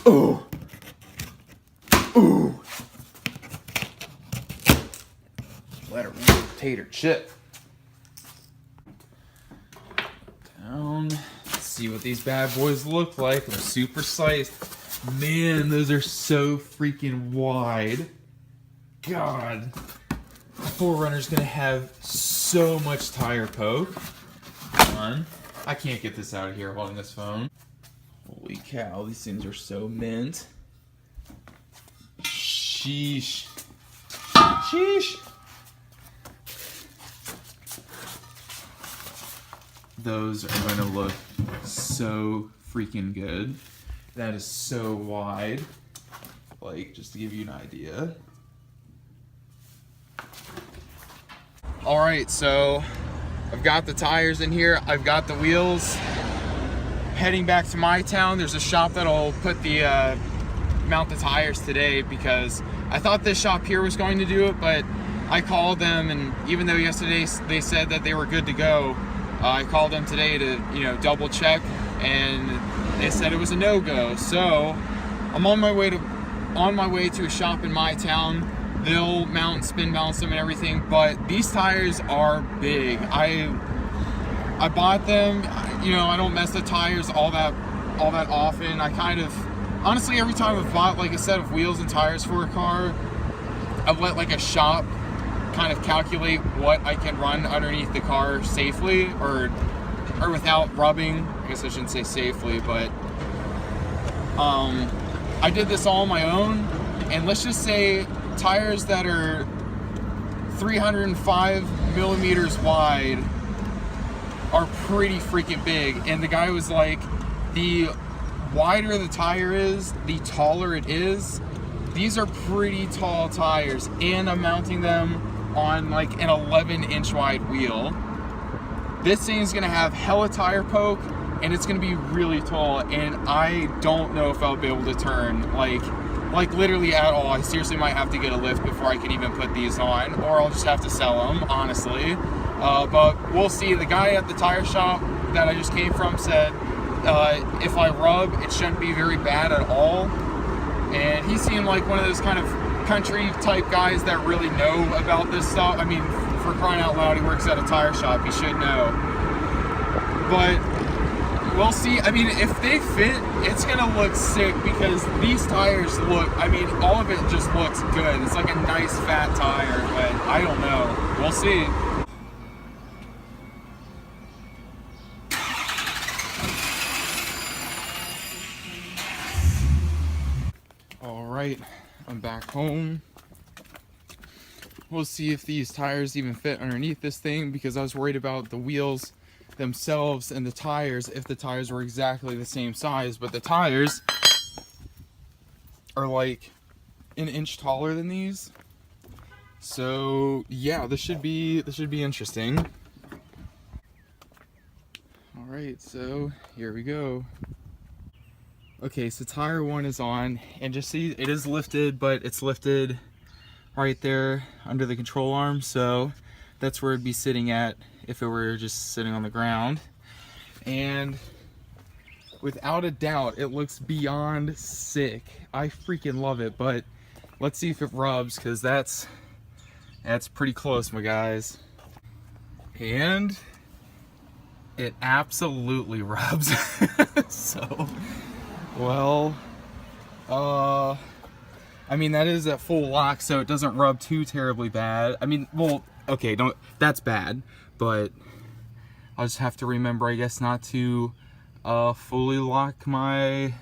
Ooh. Ooh. Let her tater chip. Down. Let's see what these bad boys look like. I'm super sized. Man, those are so freaking wide. God. The 4Runner's gonna have so much tire poke. Come on. I can't get this out of here holding this phone. Holy cow, these things are so mint. Sheesh. Sheesh. Those are going to look so freaking good. That is so wide. Like, just to give you an idea. Alright, so I've got the tires in here. I've got the wheels. Heading back to my town, there's a shop that'll put the mount the tires today, because I thought this shop here was going to do it, but I called them, and even though yesterday they said that they were good to go, I called them today to, you know, double check, and they said it was a no-go. So I'm on my way to a shop in my town. They'll mount and spin balance them and everything, but these tires are big. I bought them. You know, I don't mess the tires all that often. I kind of, honestly, every time I've bought like a set of wheels and tires for a car, I've let like a shop kind of calculate what I can run underneath the car safely, or without rubbing. I guess I shouldn't say safely, but I did this all on my own, and let's just say tires that are 305 millimeters wide are pretty freaking big. And the guy was like, the wider the tire is, the taller it is. These are pretty tall tires, and I'm mounting them on like an 11-inch wide wheel. This thing is gonna have hella tire poke, and it's gonna be really tall, and I don't know if I'll be able to turn like literally at all. I seriously might have to get a lift before I can even put these on, or I'll just have to sell them, honestly. But we'll see. The guy at the tire shop that I just came from said if I rub, it shouldn't be very bad at all. And he seemed like one of those kind of country type guys that really know about this stuff. I mean, for crying out loud, he works at a tire shop. He should know. But we'll see. I mean, if they fit, it's gonna look sick, because these tires look, I mean, all of it just looks good. It's like a nice fat tire, but I don't know. We'll see. All right, I'm back home. We'll see if these tires even fit underneath this thing, because I was worried about the wheels themselves and the tires, if the tires were exactly the same size, but the tires are like an inch taller than these. So yeah, this should be interesting. All right, so here we go. Okay, so tire 1 is on, and just see, it is lifted, but it's lifted right there under the control arm, so that's where it'd be sitting at if it were just sitting on the ground. And without a doubt, it looks beyond sick. I freaking love it, but let's see if it rubs, because that's pretty close, my guys. And it absolutely rubs. So, well, I mean, that is at full lock, so it doesn't rub too terribly bad. I mean, well, okay, that's bad, but I'll just have to remember, I guess, not to fully lock my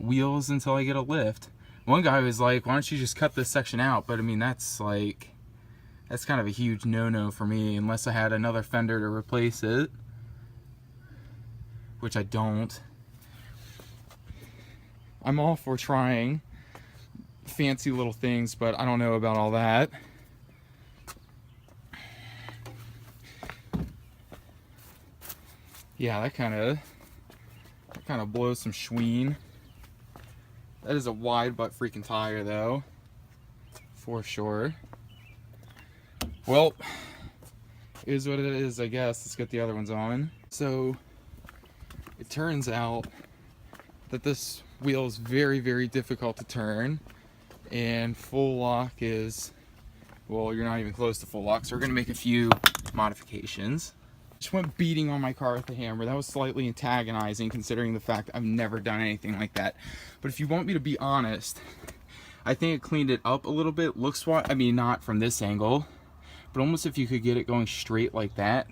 wheels until I get a lift. One guy was like, why don't you just cut this section out? But I mean, that's kind of a huge no-no for me, unless I had another fender to replace it, which I don't. I'm all for trying fancy little things, but I don't know about all that. Yeah, that kind of blows some schween. That is a wide butt freaking tire, though, for sure. Well, it is what it is, I guess. Let's get the other ones on. So it turns out that this wheel is very, very difficult to turn, and full lock is, well, you're not even close to full lock, so we're gonna make a few modifications. Just went beating on my car with the hammer. That was slightly antagonizing considering the fact I've never done anything like that. But if you want me to be honest, I think it cleaned it up a little bit. Looks wise, I mean, not from this angle, but almost if you could get it going straight like that,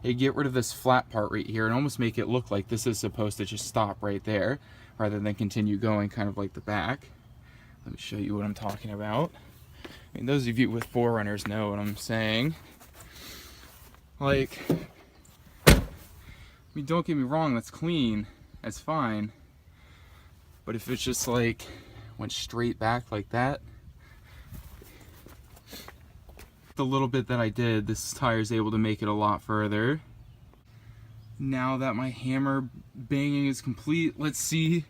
it'd get rid of this flat part right here and almost make it look like this is supposed to just stop right there rather than continue going kind of like the back. Let me show you what I'm talking about. I mean, those of you with 4Runners know what I'm saying. Like, I mean, don't get me wrong, that's clean, that's fine. But if it's just like, went straight back like that, the little bit that I did, this tire is able to make it a lot further. Now that my hammer banging is complete, let's see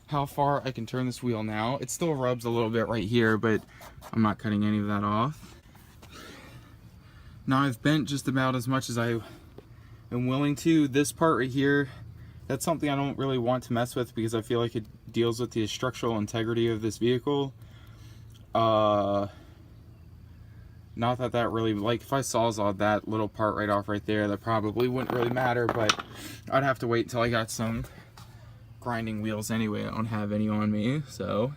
how far I can turn this wheel now. It still rubs a little bit right here, but I'm not cutting any of that off. Now I've bent just about as much as I am willing to. This part right here, that's something I don't really want to mess with because I feel like it deals with the structural integrity of this vehicle. Not that that really, like if I sawzawed that little part right off right there, that probably wouldn't really matter, but I'd have to wait until I got some grinding wheels anyway. I don't have any on me, so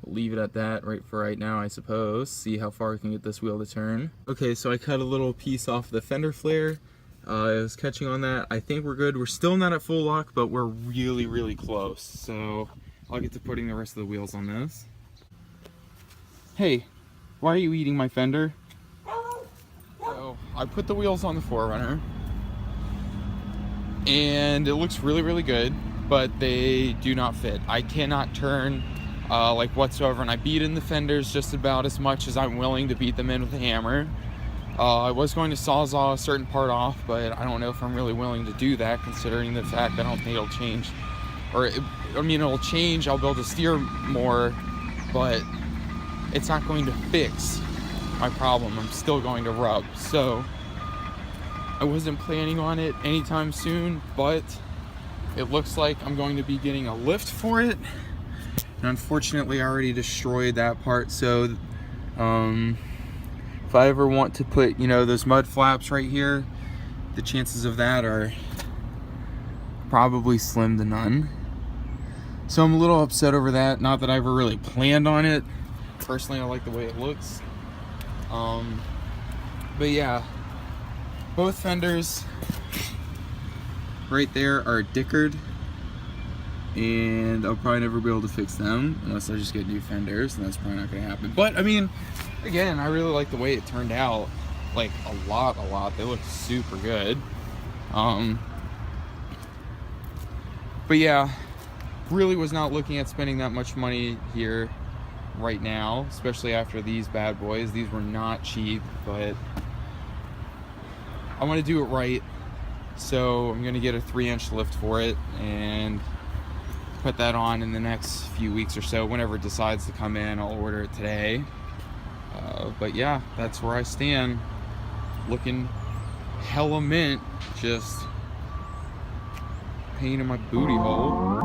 we'll leave it at that for right now, I suppose. See how far we can get this wheel to turn. Okay, so I cut a little piece off the fender flare. I was catching on that. I think we're good. We're still not at full lock, but we're really, really close. So I'll get to putting the rest of the wheels on this. Hey, why are you eating my fender? So I put the wheels on the 4Runner, and it looks really, really good, but they do not fit. I cannot turn like whatsoever, and I beat in the fenders just about as much as I'm willing to beat them in with a hammer. I was going to sawzaw a certain part off, but I don't know if I'm really willing to do that considering the fact that I don't think it'll change. I mean, it'll change, I'll be able to steer more, but it's not going to fix my problem. I'm still going to rub. So I wasn't planning on it anytime soon, but it looks like I'm going to be getting a lift for it. And unfortunately I already destroyed that part, so if I ever want to put, you know, those mud flaps right here, the chances of that are probably slim to none. So I'm a little upset over that. Not that I ever really planned on it. Personally, I like the way it looks. But yeah, both fenders right there are dickered, and I'll probably never be able to fix them unless I just get new fenders, and that's probably not going to happen. But I mean, again, I really like the way it turned out, like a lot. They look super good. But yeah, really was not looking at spending that much money here right now, especially after these bad boys. These were not cheap, but I want to do it right, so I'm gonna get a 3-inch lift for it and put that on in the next few weeks or so. Whenever it decides to come in, I'll order it today. But yeah, that's where I stand. Looking hella mint, just pain in my booty hole.